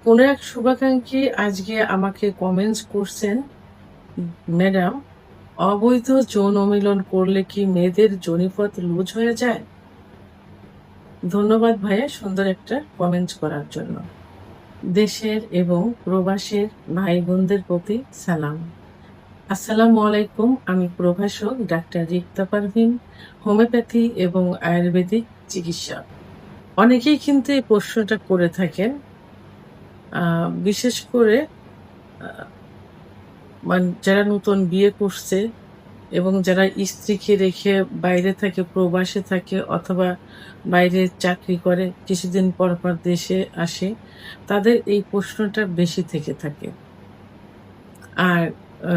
কোনো এক শুভাকাঙ্ক্ষী আজকে আমাকে কমেন্টস করছেন, ম্যাডাম, অবৈধ যৌন মিলন করলে কি মেয়েদের যোনিপথ লুজ হয়ে যায়? ধন্যবাদ ভাইয়া সুন্দর একটা কমেন্টস করার জন্য। দেশের এবং প্রবাসের ভাই বোনদের প্রতি সালাম। আসসালামু আলাইকুম। আমি প্রভাষক ডাক্তার রিক্তা পারভিন, হোমিওপ্যাথি এবং আয়ুর্বেদিক চিকিৎসক। অনেকেই কিন্তু এই প্রশ্নটা করে থাকেন। বিশেষ করে আ যারা নতুন বিয়ে করছে এবং যারা স্ত্রীকে রেখে বাইরে থাকে, প্রবাসে থাকে অথবা বাইরে চাকরি করে, কিছুদিন পর, পর দেশে আসে, তাদের এই প্রশ্নটা বেশি থেকে থাকে। আর আ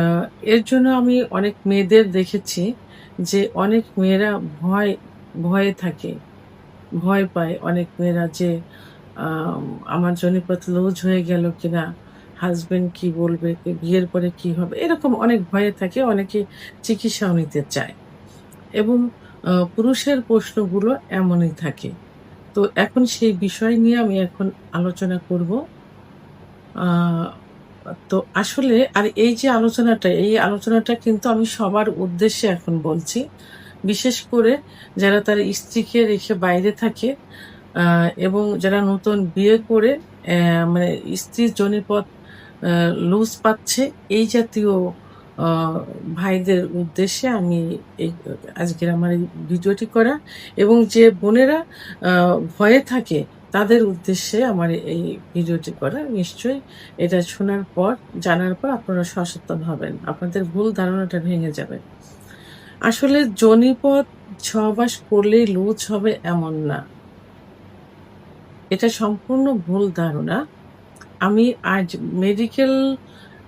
এর জন্য আমি অনেক মেয়েদের দেখেছি যে অনেক মেয়েরা ভয়ে থাকে। ভয় পায় অনেক মেয়েরা যে আম আমার জনিপথ লুজ হয়ে গেল কিনা? হাসব্যান্ড কি বলবে? বিয়ের পরে কি হবে? এরকম অনেক ভয়ে থাকে। অনেকে চিকিৎসাও নিতে চায় এবং পুরুষের প্রশ্নগুলো এমনই থাকে। তো এখন সেই বিষয় নিয়ে আমি এখন আলোচনা করব। আ তো আসলে আর এই যে আলোচনাটা, এই আলোচনাটা কিন্তু আমি সবার উদ্দেশ্যে এখন বলছি। বিশেষ করে যারা তার স্ত্রীকে রেখে বাইরে থাকে আ এবং যারা নতুন বিয়ে করে মানে স্ত্রীর যোনিপথ আ লুজ পাচ্ছে, এই জাতীয় আ ভাইদের উদ্দেশ্যে আমি এই আজকের আমার এই ভিডিওটি করা এবং যে বোনেরা আ ভয়ে থাকে তাদের উদ্দেশ্যে আমার এই ভিডিওটি করা। নিশ্চয়ই এটা শোনার পর, জানার পর আপনারা সচেতন হবেন। আপনাদের ভুল ধারণাটা ভেঙে যাবে। আসলে যোনিপথ সহবাস করলেই লুজ হবে এমন না। এটা সম্পূর্ণ ভুল ধারণা। আমি আজ মেডিকেল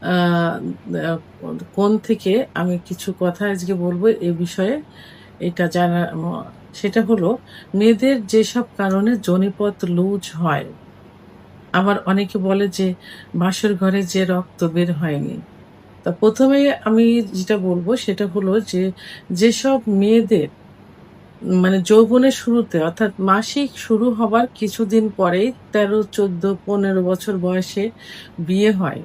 আ আ কোণ থেকে আমি কিছু কথা আজকে বলব এ বিষয়ে। এটা জানা সেটা হলো মেয়েদের যেসব কারণে যোনিপথ লুজ হয়। আবার অনেকে বলে যে বাসর ঘরে যে রক্ত বের হয়নি। তা ১ম এ আমি যেটা বলব সেটা হলো যে, যেসব মেয়েদের মানে যৌবনের শুরুতে অর্থাৎ মাসিক শুরু হবার কিছুদিন পরেই ১৩, ১৪, ১৫ বছর বয়সে বিয়ে হয়।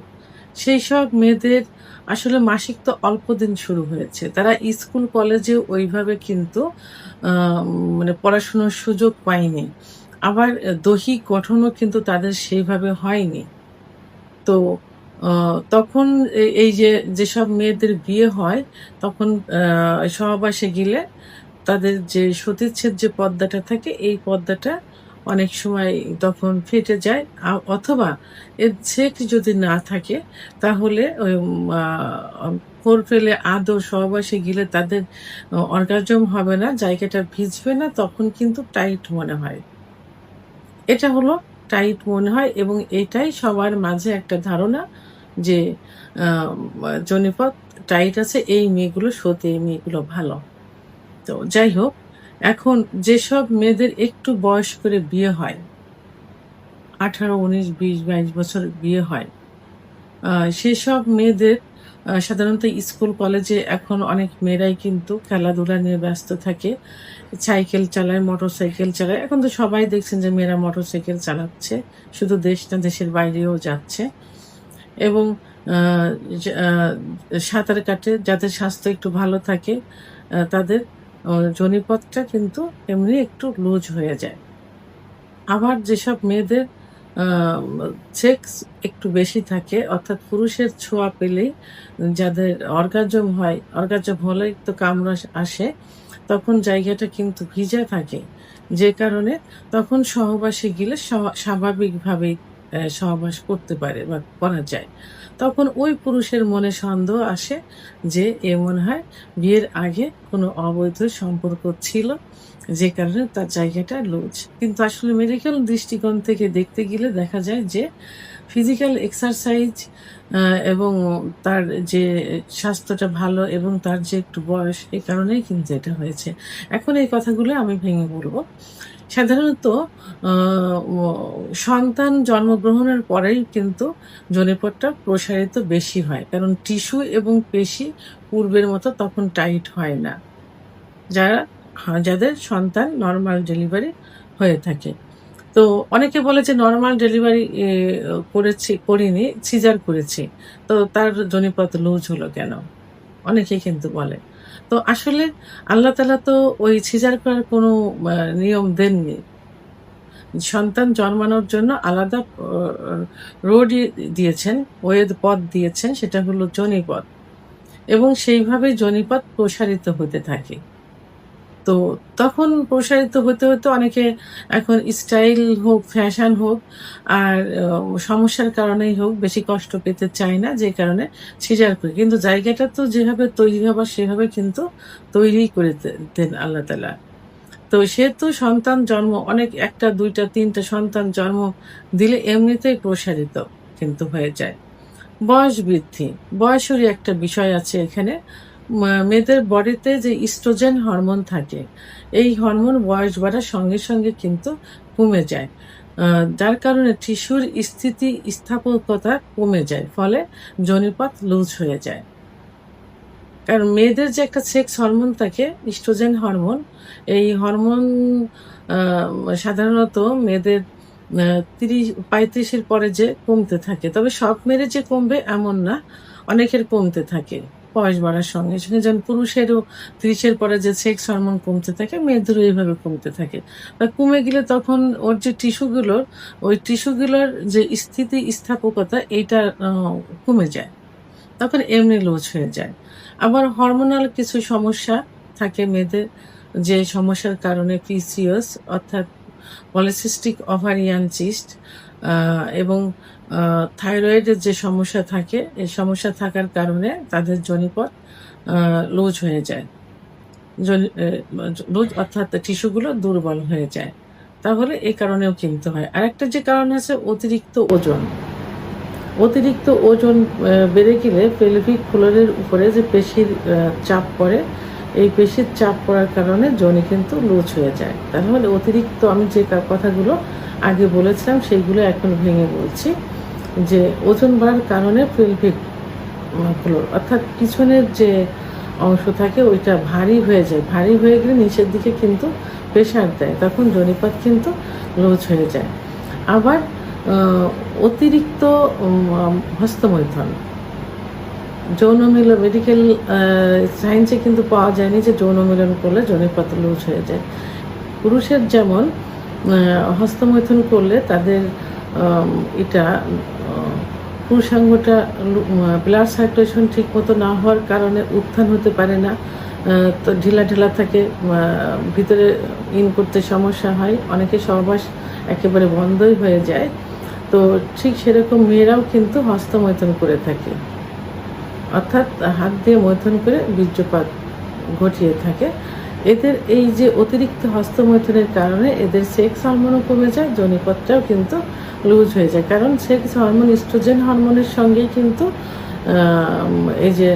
সেইসব মেয়েদের আসলে মাসিক তো অল্প দিন শুরু হয়েছে। তারা স্কুল কলেজে ওইভাবে কিন্তু আ মানে পড়াশোনার সুযোগ পায়নি। আবার দৈহিক গঠনও কিন্তু তাদের সেইভাবে হয়নি। তো অ তখন এই যে যেসব মেয়েদের বিয়ে হয় তখন সহবাসে গেলে তাদের যে সতীচ্ছেদ যে পর্দাটা থাকে এই পর্দাটা অনেক সময় তখন ফেটে যায়। অথবা এর ছেক যদি না থাকে তাহলে ওই আ ফোর ফেলে আদৌ সহবাসে গেলে তাদের অর্গাজম হবে না, জায়গাটা ভিজবে না, তখন কিন্তু টাইট মনে হয়। এটা হলো টাইট মনে হয় এবং এটাই সবার মাঝে একটা ধারণা যে আ যোনিপথ টাইট আছে, এই মেয়েগুলো সতী, এই মেয়েগুলো ভালো। তো যাই হোক, এখন যেসব মেয়েদের একটু বয়স করে বিয়ে হয়, ১৮, ১৯, ২০, ২২ বছর বিয়ে হয়, আ সেসব মেয়েদের সাধারণত স্কুল কলেজে এখন অনেক মেয়েরাই কিন্তু খেলাধুলা নিয়ে ব্যস্ত থাকে। সাইকেল চালায়, মোটরসাইকেল চালায়। এখন তো সবাই দেখছেন যে মেয়েরা মোটরসাইকেল চালাচ্ছে। শুধু দেশ না, দেশের বাইরেও যাচ্ছে এবং আ যা সাঁতার কাটে। যাদের স্বাস্থ্য একটু ভালো থাকে তাদের যোনিপথটা কিন্তু এমনি একটু লুজ হয়ে যায়। আবার যেসব মেয়েদের আ সেক্স একটু বেশি থাকে অর্থাৎ পুরুষের ছোঁয়া পেলেই যাদের অর্গাজম হয়, অর্গাজম হলেই তো কামড় আসে, তখন জায়গাটা কিন্তু ভিজা থাকে। যে কারণে তখন সহবাসে গেলে স্বাভাবিকভাবেই সহবাস করতে পারে বা করা যায়। তখন ওই পুরুষের মনে সন্দেহ আসে যে এ মনে হয় বিয়ের আগে কোনো অবৈধ সম্পর্ক ছিল, যে কারণে তার জায়গাটা লুজ। কিন্তু আসলে মেডিকেল দৃষ্টিকোণ থেকে দেখতে গেলে দেখা যায় যে ফিজিক্যাল এক্সারসাইজ আ এবং তার যে স্বাস্থ্যটা ভালো এবং তার যে একটু বয়স, এই কারণেই কিন্তু এটা হয়েছে। এখন এই কথাগুলো আমি ভেঙে বলব। সাধারণত আ ও সন্তান জন্মগ্রহণের পরেই কিন্তু যৌনিপথটা প্রসারিত বেশি হয়। কারণ টিস্যু এবং পেশি পূর্বের মতো তখন টাইট হয় না। যারা যাদের সন্তান নরমাল ডেলিভারি হয়ে থাকে। তো অনেকে বলে যে নরমাল ডেলিভারি করিনি, সিজার করেছি। তো তার যোনিপথ লুজ হলো কেন? অনেকেই কিন্তু বলে। তো আসলে আল্লাহ তাআলা তো ওই সিজার করার কোনো নিয়ম দেননি। সন্তান জন্মানোর জন্য আলাদা রোডই দিয়েছেন, পথ দিয়েছেন, সেটা হলো যোনিপথ। এবং সেইভাবেই যোনিপথ প্রসারিত হতে থাকে। তো তখন প্রসারিত হতে, হতে অনেকে এখন স্টাইল হোক, ফ্যাশন হোক আর সমস্যার কারণেই হোক বেশি কষ্ট পেতে চায় না, যে কারণে সিজার করে। কিন্তু জায়গাটা তো যেভাবে তৈরি হবার সেভাবে কিন্তু তৈরিই করে দেন আল্লাহ তাআলা। তো সেহেতু সন্তান জন্ম অনেক ১ টা ২ টা ৩ টা সন্তান জন্ম দিলে এমনিতেই প্রসারিত কিন্তু হয়ে যায়। বয়স বৃদ্ধি, বয়সেরই একটা বিষয় আছে এখানে। মেয়েদের বডিতে যে ইস্ট্রোজেন হরমোন থাকে, এই হরমোন বয়স বাড়ার সঙ্গে, সঙ্গে কিন্তু কমে যায়। যার কারণে টিস্যুর স্থিতিস্থাপকতা কমে যায়। ফলে যোনিপথ লুজ হয়ে যায়। কারণ মেয়েদের যে একটা সেক্স হরমোন থাকে, ইস্ট্রোজেন হরমোন, এই হরমোন আ সাধারণত মেয়েদের ৩৫ এর পরে যে কমতে থাকে। তবে সব মেয়েদের যে কমবে এমন না, অনেকের কমতে থাকে বয়স বাড়ার সঙ্গে, সঙ্গে। যেমন পুরুষেরও ৩০ এর পরে যে সেক্স হরমোন কমতে থাকে, মেয়েদেরও এভাবে কমতে থাকে। কমে গেলে তখন ওর যে টিস্যুগুলোর, ওই টিস্যুগুলোর যে স্থিতিস্থাপকতা এইটা কমে যায়। তখন এমনি লুজ হয়ে যায়। আবার হরমোনাল কিছু সমস্যা থাকে মেয়েদের, যে সমস্যার কারণে পিসিওএস অর্থাৎ পলিসিস্টিক ওভারিয়ান সিস্ট আ এবং থাইরয়েডের যে সমস্যা থাকে, এই সমস্যা থাকার কারণে তাদের যোনিপথ আ লুজ হয়ে যায়। লুজ অর্থাৎ টিস্যুগুলো দুর্বল হয়ে যায়। তাহলে এই কারণেও কিনতে হয়। আরেকটা যে কারণ আছে অতিরিক্ত ওজন। অতিরিক্ত ওজন বেড়ে গেলে পেলভিক ফ্লোরের উপরে যে পেশির চাপ পড়ে, এই পেশির চাপ পড়ার কারণে যোনি কিন্তু লুজ হয়ে যায়। তাহলে অতিরিক্ত আমি যে কথাগুলো আগে বলেছিলাম সেইগুলো এখন ভেঙে বলছি। যে ওজন বাড়ার কারণে পেলভিক ফ্লোর অর্থাৎ পিছনের যে অংশ থাকে ওইটা ভারী হয়ে যায়। ভারী হয়ে গেলে নিচের দিকে কিন্তু প্রেশার দেয়। তখন যোনিপথ কিন্তু লুজ হয়ে যায়। আবার অতিরিক্ত হস্তমৈথুন, যৌন মিলন মেডিকেল সায়েন্সে কিন্তু পাওয়া যায়নি যে যৌন মিলন করলে যোনিপথ লুজ হয়ে যায়। পুরুষের যেমন হস্তমৈথুন করলে তাদের এটা পুরুষাঙ্গটা ব্লাড সার্কুলেশন ঠিকমতো না হওয়ার কারণে উত্থান হতে পারে না। তো ঢিলা, ঢিলা থাকে, ভিতরে করতে সমস্যা হয়। অনেকের সহবাস একেবারে বন্ধই হয়ে যায়। তো ঠিক সেরকম মেয়েরাও কিন্তু হস্তমৈথুন করে থাকে। অর্থাৎ হাত দিয়ে মৈথুন করে বীর্যপাত ঘটিয়ে থাকে। এদের এই যে অতিরিক্ত হস্তমৈথুনের কারণে এদের সেক্স হরমোনও কমে যায়, যোনিপথটাও কিন্তু লুজ হয়ে যায়। কারণ সেক্স হরমোন ইস্ট্রোজেন হরমোনের সঙ্গেই কিন্তু এই যে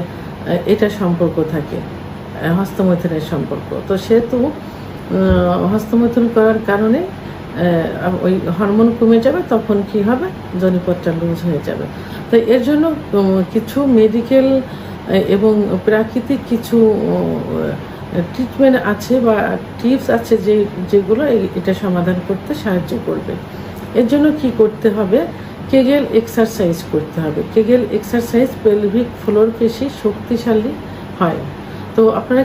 এটা সম্পর্ক থাকে, হস্তমৈথুনের সম্পর্ক। তো সেহেতু হস্তমৈথুন করার কারণে ওই হরমোন কমে যাবে, তখন কি হবে? যোনিপথটা লুজ হয়ে যাবে। তো এর জন্য কিছু মেডিকেল এবং প্রাকৃতিক কিছু ট্রিটমেন্ট আছে বা টিপস আছে যেগুলো এটা সমাধান করতে সাহায্য করবে। এর জন্য কি করতে হবে? কেগেল এক্সারসাইজ করতে হবে। কেগেল এক্সারসাইজ পেলভিক ফ্লোর পেশি শক্তিশালী হয়। তো আপনারা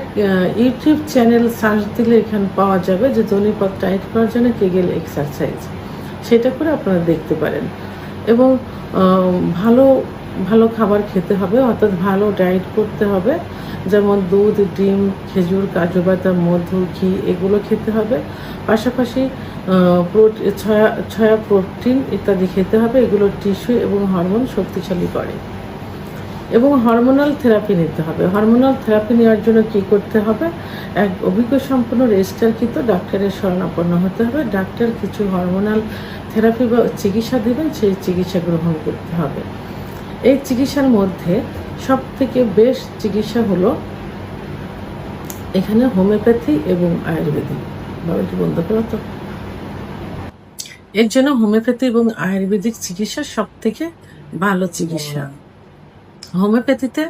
ইউটিউব চ্যানেল সার্চ দিলে এখানে পাওয়া যাবে যে যোনিপথ টাইট করার জন্য কেগেল এক্সারসাইজ। সেটা করে আপনারা দেখতে পারেন। এবং ভালো ভালো খাবার খেতে হবে, অর্থাৎ ভালো ডায়েট করতে হবে। যেমন দুধ, ডিম, খেজুর, কাজু বাদাম, মধু, ঘি এগুলো খেতে হবে। পাশাপাশি ছয়া প্রোটিন ইত্যাদি খেতে হবে। এগুলো টিস্যু এবং হরমোন শক্তিশালী করে। এবং হরমোনাল থেরাপি নিতে হবে। হরমোনাল থেরাপি নেওয়ার জন্য কী করতে হবে? এক অভিজ্ঞ সম্পন্ন রেজিস্টারকৃত ডাক্তারের শরণাপন্ন হতে হবে। ডাক্তার কিছু হরমোনাল থেরাপি বা চিকিৎসা দেবেন, সেই চিকিৎসা গ্রহণ করতে হবে। এই চিকিৎসার মধ্যে সবথেকে বেস্ট চিকিৎসা হলো এখানে হোমিওপ্যাথি এবং আয়ুর্বেদিক। বাবাটি বন্ধ করো তো। এর জন্য হোমিওপ্যাথি এবং আয়ুর্বেদিক চিকিৎসা সবথেকে ভালো চিকিৎসা। হোমিওপ্যাথিতে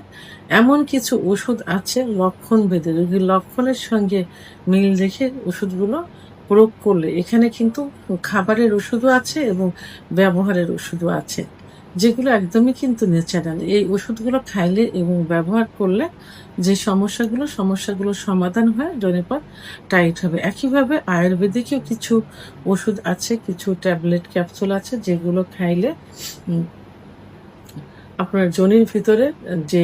এমন কিছু ওষুধ আছে লক্ষণ ভেদে, রোগীর লক্ষণের সঙ্গে মিল রেখে ওষুধগুলো প্রয়োগ করলে এখানে কিন্তু খাবারের ওষুধও আছে এবং ব্যবহারের ওষুধও আছে, যেগুলো একদমই কিন্তু ন্যাচারাল। এই ওষুধগুলো খাইলে এবং ব্যবহার করলে যে সমস্যাগুলোর সমাধান হয়, যৌনপথ টাইট হবে। একইভাবে আয়ুর্বেদিকেও কিছু ওষুধ আছে, কিছু ট্যাবলেট ক্যাপসুল আছে, যেগুলো খাইলে উম আপনার যোনির ভিতরে যে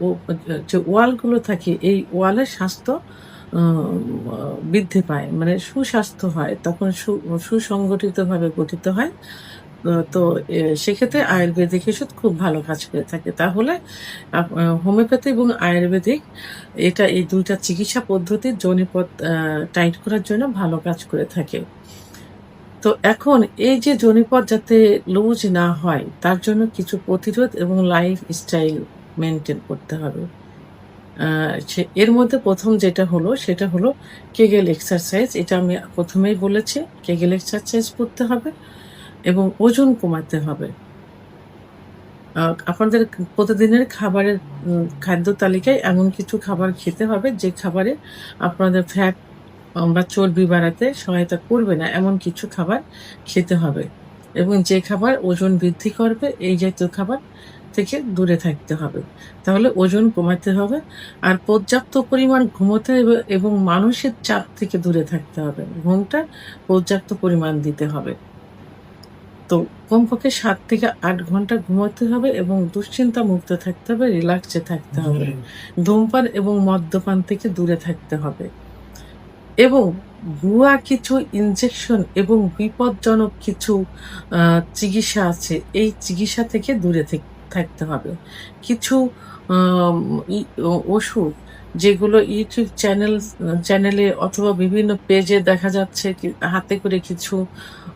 ও যে ওয়ালগুলো থাকে, এই ওয়ালের স্বাস্থ্য আ বৃদ্ধি পায়। মানে সুস্বাস্থ্য হয়। তখন সুসংগঠিতভাবে গঠিত হয়। তো সেক্ষেত্রে আয়ুর্বেদিক ওষুধ খুব ভালো কাজ করে থাকে। তাহলে হোমিওপ্যাথি এবং আয়ুর্বেদিক এই ২ টা চিকিৎসা পদ্ধতি যোনিপথ টাইট করার জন্য ভালো কাজ করে থাকে। তো এখন এই যে যোনিপথ যাতে লুজ না হয়, তার জন্য কিছু প্রতিরোধ এবং লাইফস্টাইল মেইনটেইন করতে হবে। আ এর মধ্যে ১ম যেটা হলো সেটা হলো কেগেল এক্সারসাইজ। এটা আমি ১ম এই বলেছি। কেগেল এক্সারসাইজ করতে হবে এবং ওজন কমাতে হবে। আপনাদের প্রতিদিনের খাবারের খাদ্য তালিকায় এমন কিছু খাবার খেতে হবে যে খাবারে আপনাদের ফ্যাট বা চর্বি বাড়াতে সহায়তা করবে না, এমন কিছু খাবার খেতে হবে এবং যে খাবার ওজন বৃদ্ধি করবে এই জাতীয় খাবার থেকে দূরে থাকতে হবে। তাহলে ওজন কমাতে হবে। আর পর্যাপ্ত পরিমাণ ঘুমোতে হবে এবং মানসিক চাপ থেকে দূরে থাকতে হবে। ঘুমটা পর্যাপ্ত পরিমাণ দিতে হবে। তো কমপক্ষে ৭ থেকে ৮ ঘন্টা ঘুমাতে হবে এবং দুশ্চিন্তা মুক্ত থাকতে হবে, রিল্যাক্সে থাকতে হবে। ধূমপান এবং মদ্যপান থেকে দূরে থাকতে হবে এবং ভুয়া কিছু ইনজেকশন এবং বিপজ্জনক কিছু আ চিকিৎসা আছে। এই চিকিৎসা থেকে দূরে থাকতে হবে। কিছু আম ই ও ওষুধ যেগুলো YouTube চ্যানেলে অথবা বিভিন্ন পেজে দেখা যাচ্ছে হাতে করে কিছু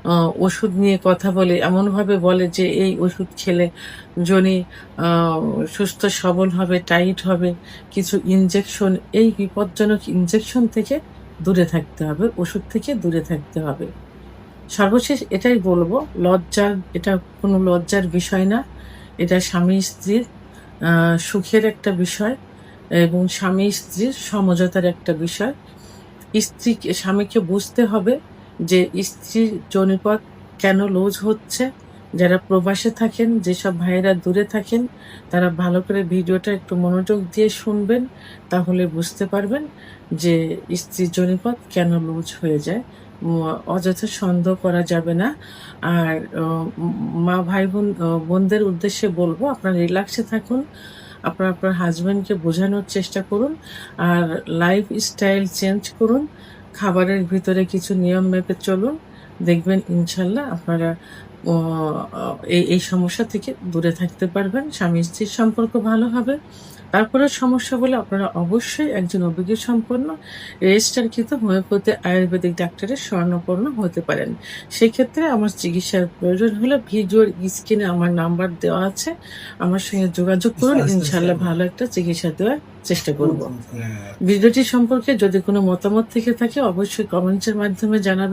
আ ওষুধ নিয়ে কথা বলে, এমনভাবে বলে যে এই ওষুধ খেলে যোনি আ সুস্থ সবল হবে, টাইট হবে। কিছু ইনজেকশন, এই বিপজ্জনক ইনজেকশন থেকে দূরে থাকতে হবে, ওষুধ থেকে দূরে থাকতে হবে। সর্বশেষ এটাই বলব, এটা কোনো লজ্জার বিষয় না। এটা স্বামী-স্ত্রীর আ সুখের একটা বিষয় এবং স্বামী-স্ত্রীর সমঝোতার একটা বিষয়। স্বামীকে বুঝতে হবে যে স্ত্রীর যোনিপথ কেন লুজ হচ্ছে। যারা প্রবাসে থাকেন, যেসব ভাইয়েরা দূরে থাকেন, তারা ভালো করে ভিডিওটা একটু মনোযোগ দিয়ে শুনবেন। তাহলে বুঝতে পারবেন যে স্ত্রীর যোনিপথ কেন লুজ হয়ে যায়। অযথা সন্দেহ করা যাবে না। আর মা, ভাই, বোনদের উদ্দেশ্যে বলব, আপনারা রিল্যাক্সে থাকুন। আপনার হাসব্যান্ডকে বোঝানোর চেষ্টা করুন। আর লাইফস্টাইল চেঞ্জ করুন। খাবারের ভিতরে কিছু নিয়ম মেপে চলুন। দেখবেন ইনশাআল্লাহ আপনারা অ আ এই সমস্যা থেকে দূরে থাকতে পারবেন। স্বামী-স্ত্রীর সম্পর্ক ভালো হবে। তারপরেও সমস্যা হলে আপনারা অবশ্যই একজন অভিজ্ঞ সম্পন্ন রেজিস্টারকৃত হোমিওপ্যাথি আয়ুর্বেদিক ডাক্তারের শরণাপন্ন হতে পারেন। সেক্ষেত্রে আমার চিকিৎসার প্রয়োজন হলে ভিডিওর স্ক্রিনে আমার নাম্বার দেওয়া আছে। আমার সঙ্গে যোগাযোগ করুন। ইনশাআল্লাহ ভালো একটা চিকিৎসা দেওয়ার চেষ্টা করব। ভিডিওটি সম্পর্কে যদি কোনো মতামত থেকে থাকে অবশ্যই কমেন্টসের মাধ্যমে জানাবেন।